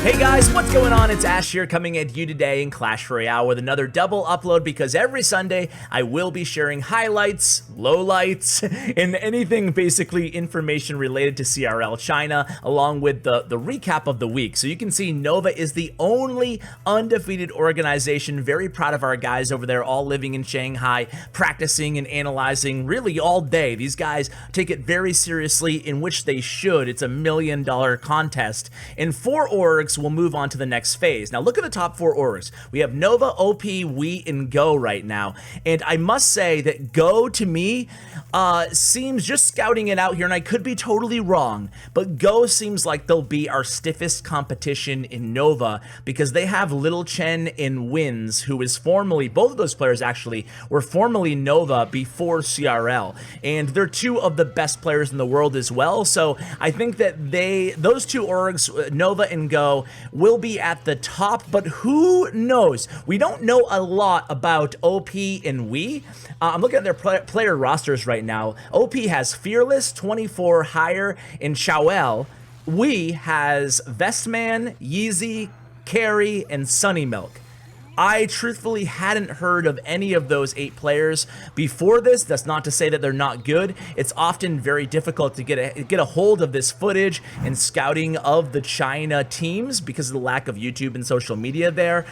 Hey guys, what's going on? It's Ash here coming at you today in Clash Royale with another double upload because every Sunday I will be sharing highlights, lowlights, and anything basically information related to CRL China along with the recap of the week. So you can see Nova is the only undefeated organization. Very proud of our guys over there, all living in Shanghai, practicing and analyzing really all day. These guys take it very seriously, in which they should. It's $1 million contest. And 4 orgs will move on to the next phase. Now look at the top 4 orgs. We have Nova, OP, We, and Go right now. And I must say that Go to me seems, just scouting it out here, and I could be totally wrong, but Go seems like they'll be our stiffest competition in Nova because they have Little Chen and Wins, who is formerly, both of those players actually were formerly Nova before CRL, and they're 2 of the best players in the world as well. So I think that those 2 orgs, Nova and Go, will be at the top, but who knows? We don't know a lot about OP and We. I'm looking at their player rosters right now. OP has Fearless, 24 higher, and Showel. We has Vestman, Yeezy, Carry, and Sunny Milk. I truthfully hadn't heard of any of those 8 players before this. That's not to say that they're not good. It's often very difficult to get a hold of this footage and scouting of the China teams because of the lack of YouTube and social media there.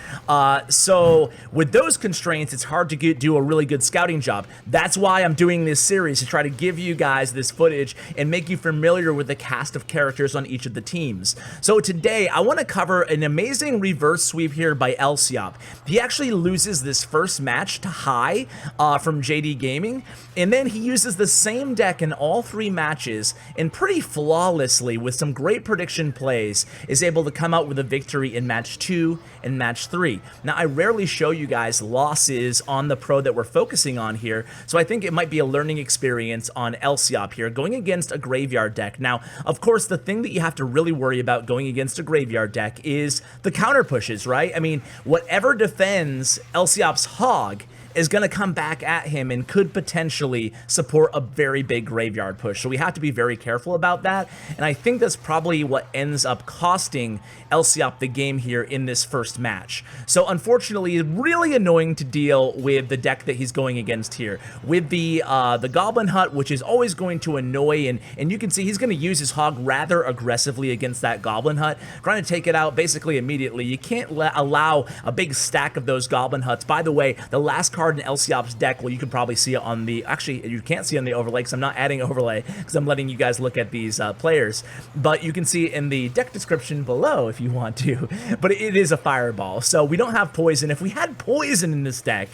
So with those constraints, it's hard to do a really good scouting job. That's why I'm doing this series, to try to give you guys this footage and make you familiar with the cast of characters on each of the teams. So today, I want to cover an amazing reverse sweep here by Lciop. He actually loses this first match to High from JD Gaming, and then he uses the same deck in all 3 matches, and pretty flawlessly, with some great prediction plays, is able to come out with a victory in match 2 and match 3. Now, I rarely show you guys losses on the pro that we're focusing on here, so I think it might be a learning experience on Lciop here, going against a graveyard deck. Now, of course, the thing that you have to really worry about going against a graveyard deck is the counter pushes, right? I mean, whatever defends Lciop's Hog is going to come back at him and could potentially support a very big graveyard push. So we have to be very careful about that. And I think that's probably what ends up costing Lciop the game here in this first match. So unfortunately, it's really annoying to deal with the deck that he's going against here. With the Goblin Hut, which is always going to annoy, and you can see he's going to use his Hog rather aggressively against that Goblin Hut, trying to take it out basically immediately. You can't allow a big stack of those Goblin Huts. By the way, the last card in Lciop's deck, well, you can probably see it on the, actually you can't see on the overlay because I'm not adding overlay because I'm letting you guys look at these players, but you can see it in the deck description below if you want to. But it is a fireball, so we don't have poison. If we had poison in this deck,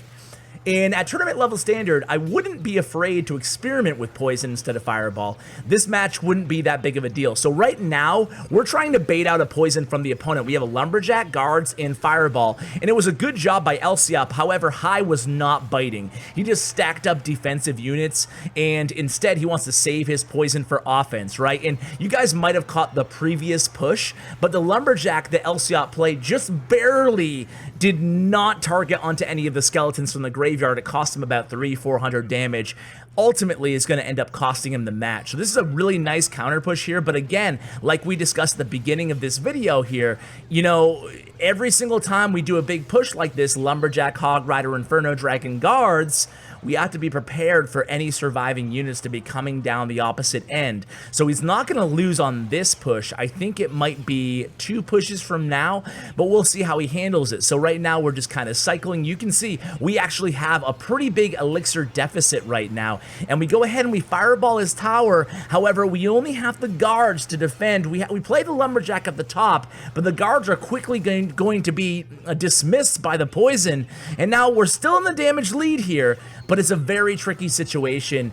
and at tournament level standard, I wouldn't be afraid to experiment with poison instead of fireball. This match wouldn't be that big of a deal. So right now, we're trying to bait out a poison from the opponent. We have a Lumberjack, Guards, and Fireball, and it was a good job by Lciop. However, High was not biting. He just stacked up defensive units, and instead he wants to save his poison for offense, right? And you guys might have caught the previous push, but the Lumberjack that Lciop played just barely did not target onto any of the skeletons from the graveyard. It cost him about 300-400 damage. Ultimately, is going to end up costing him the match. So this is a really nice counter push here, but again, like we discussed at the beginning of this video here, you know, every single time we do a big push like this, Lumberjack, Hog Rider, Inferno, Dragon, Guards, we have to be prepared for any surviving units to be coming down the opposite end. So he's not going to lose on this push. I think it might be 2 pushes from now, but we'll see how he handles it. So right now we're just kind of cycling. You can see we actually have a pretty big elixir deficit right now, and we go ahead and we fireball his tower. However, we only have the Guards to defend. We play the Lumberjack at the top, but the Guards are quickly going to be dismissed by the poison, and now we're still in the damage lead here, but it's a very tricky situation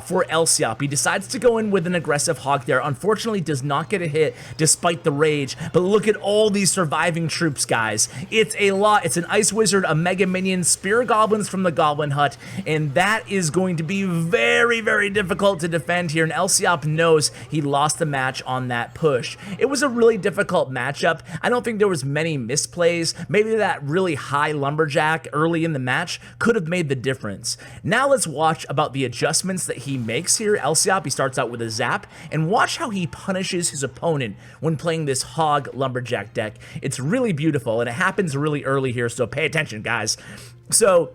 for Lciop. He decides to go in with an aggressive Hog there. Unfortunately, does not get a hit despite the rage, but look at all these surviving troops, guys. It's a lot. It's an Ice Wizard, a Mega Minion, Spear Goblins from the Goblin Hut, and that is going to be very, very difficult to defend here, and Lciop knows he lost the match on that push. It was a really difficult matchup. I don't think there was many misplays. Maybe that really high Lumberjack early in the match could have made the difference. Now let's watch about the adjustments that he makes here. Lciop, he starts out with a zap, and watch how he punishes his opponent when playing this Hog Lumberjack deck. It's really beautiful, and it happens really early here, so pay attention, guys. So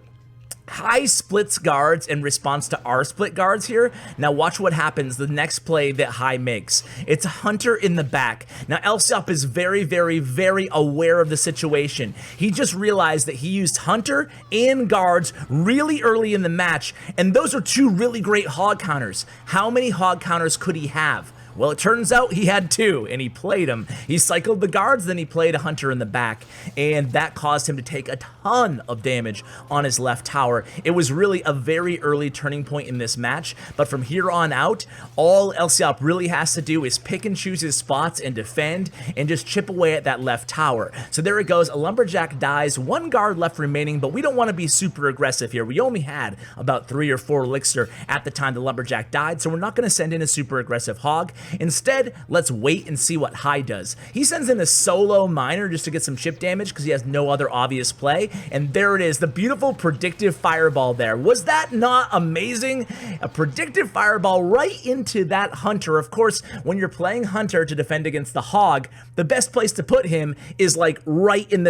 High splits guards in response to our split guards here. Now watch what happens the next play that High makes. It's a Hunter in the back. Now Lciop is very, very, very aware of the situation. He just realized that he used Hunter and guards really early in the match, and those are two really great Hog counters. How many Hog counters could he have? Well, it turns out he had two, and he played them. He cycled the guards, then he played a Hunter in the back, and that caused him to take a ton of damage on his left tower. It was really a very early turning point in this match, but from here on out, all Lciop really has to do is pick and choose his spots and defend, and just chip away at that left tower. So there it goes, a Lumberjack dies, one guard left remaining, but we don't want to be super aggressive here. We only had about 3 or 4 elixir at the time the Lumberjack died, so we're not going to send in a super aggressive Hog. Instead, let's wait and see what High does. He sends in a solo miner just to get some chip damage because he has no other obvious play, and there it is, the beautiful predictive fireball there. Was that not amazing? A predictive fireball right into that Hunter. Of course, when you're playing Hunter to defend against the Hog, the best place to put him is like right in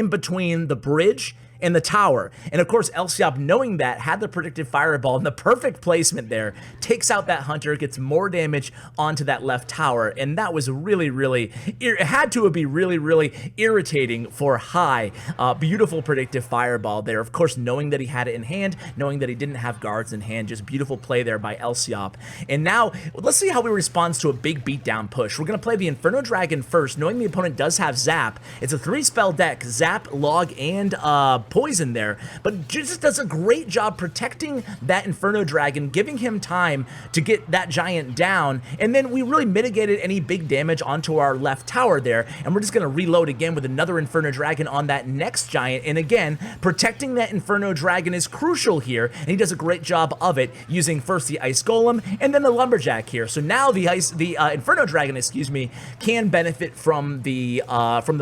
between the bridge and the tower. And of course, Lciop, knowing that, had the predictive fireball and the perfect placement there, takes out that Hunter, gets more damage onto that left tower, and that was really, it had to be really irritating for High. Beautiful predictive fireball there. Of course, knowing that he had it in hand, knowing that he didn't have guards in hand, just beautiful play there by Lciop. And now, let's see how he responds to a big beatdown push. We're gonna play the Inferno Dragon first, knowing the opponent does have Zap. It's a 3-spell deck, Zap, Log, and Poison there, but just does a great job protecting that Inferno Dragon, giving him time to get that giant down, and then we really mitigated any big damage onto our left tower there, and we're just going to reload again with another Inferno Dragon on that next giant, and again, protecting that Inferno Dragon is crucial here, and he does a great job of it, using first the Ice Golem, and then the Lumberjack here. So now the Inferno Dragon, excuse me, can benefit from the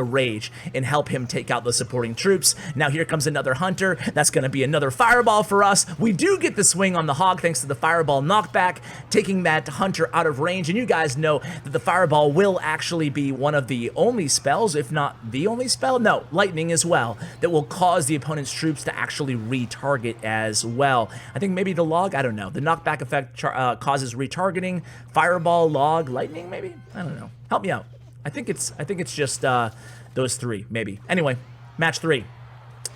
Rage and help him take out the supporting troops. Now here comes another Hunter. That's going to be another fireball for us. We do get the swing on the Hog thanks to the fireball knockback, taking that Hunter out of range, and you guys know that the fireball will actually be one of the only spells, if not the only spell, no, lightning as well, that will cause the opponent's troops to actually retarget as well. I think maybe the Log, I don't know, the knockback effect causes retargeting, fireball, Log, lightning maybe, I don't know, help me out. I think it's just those 3 maybe. Anyway, match 3.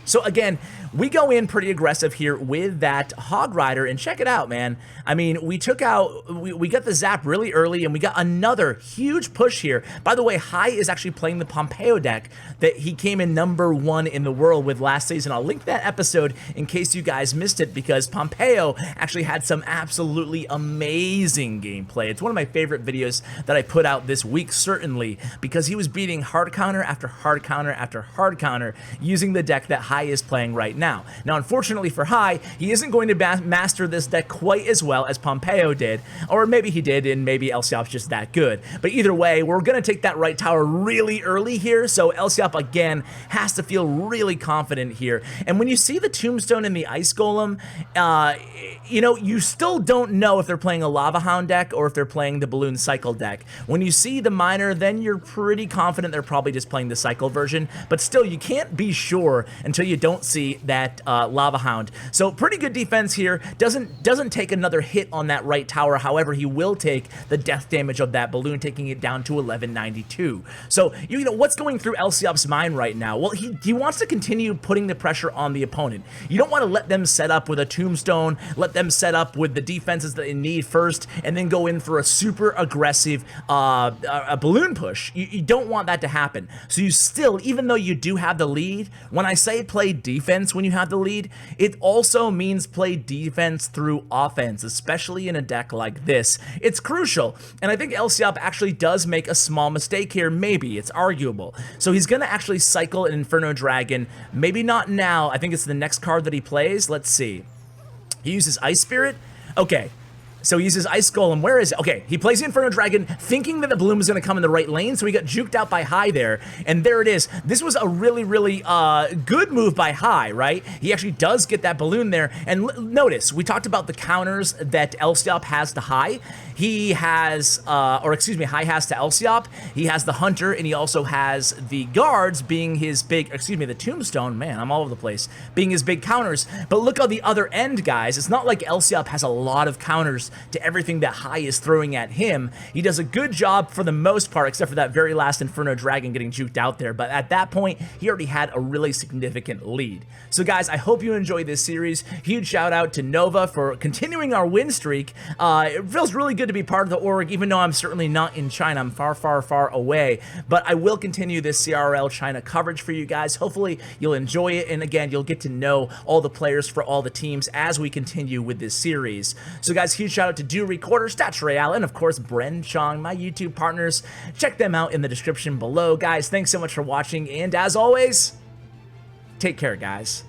So again, we go in pretty aggressive here with that Hog Rider, and check it out, man. I mean, we got the Zap really early, and we got another huge push here. By the way, High is actually playing the Pompeo deck that he came in #1 in the world with last season. I'll link that episode in case you guys missed it, because Pompeo actually had some absolutely amazing gameplay. It's one of my favorite videos that I put out this week, certainly, because he was beating hard counter after hard counter after hard counter using the deck that High is playing right now. Now, unfortunately for High, he isn't going to master this deck quite as well as Pompeo did, or maybe he did, and maybe Lciop's just that good. But either way, we're going to take that right tower really early here, so Lciop, again, has to feel really confident here. And when you see the Tombstone and the Ice Golem, you know, you still don't know if they're playing a Lava Hound deck or if they're playing the Balloon Cycle deck. When you see the Miner, then you're pretty confident they're probably just playing the Cycle version, but still, you can't be sure until you don't see that Lava Hound. So pretty good defense here. Doesn't take another hit on that right tower. However, he will take the death damage of that balloon, taking it down to 1192. So, you know, what's going through Lciop's mind right now? Well, he wants to continue putting the pressure on the opponent. You don't want to let them set up with a Tombstone, let them set up with the defenses that they need first, and then go in for a super aggressive a balloon push. You don't want that to happen. So you still, even though you do have the lead, when I say play defense when you have the lead, it also means play defense through offense, especially in a deck like this. It's crucial, and I think Lciop actually does make a small mistake here, maybe, it's arguable. So he's gonna actually cycle an Inferno Dragon, maybe not now, I think it's the next card that he plays, let's see. He uses Ice Spirit? Okay. So he uses Ice Golem. Where is it? Okay, he plays the Inferno Dragon thinking that the Bloom was going to come in the right lane, so he got juked out by High there, and there it is. This was a really, really good move by High, right? He actually does get that balloon there, and notice, we talked about the counters that Lciop has to High. He has, High has to Lciop. He has the Hunter, and he also has the Guards being his big, the Tombstone. Man, I'm all over the place. Being his big counters. But look on the other end, guys. It's not like Lciop has a lot of counters to everything that High is throwing at him. He does a good job for the most part, except for that very last Inferno Dragon getting juked out there. But at that point, he already had a really significant lead. So guys, I hope you enjoyed this series. Huge shout out to Nova for continuing our win streak. It feels really good to be part of the org, even though I'm certainly not in China. I'm far, far, far away. But I will continue this CRL China coverage for you guys. Hopefully you'll enjoy it. And again, you'll get to know all the players for all the teams as we continue with this series. So guys, huge shout out to Do Recorder, Stats Royale, and of course Bren Chong, my YouTube partners. Check them out in the description below. Guys, thanks so much for watching, and as always, take care, guys.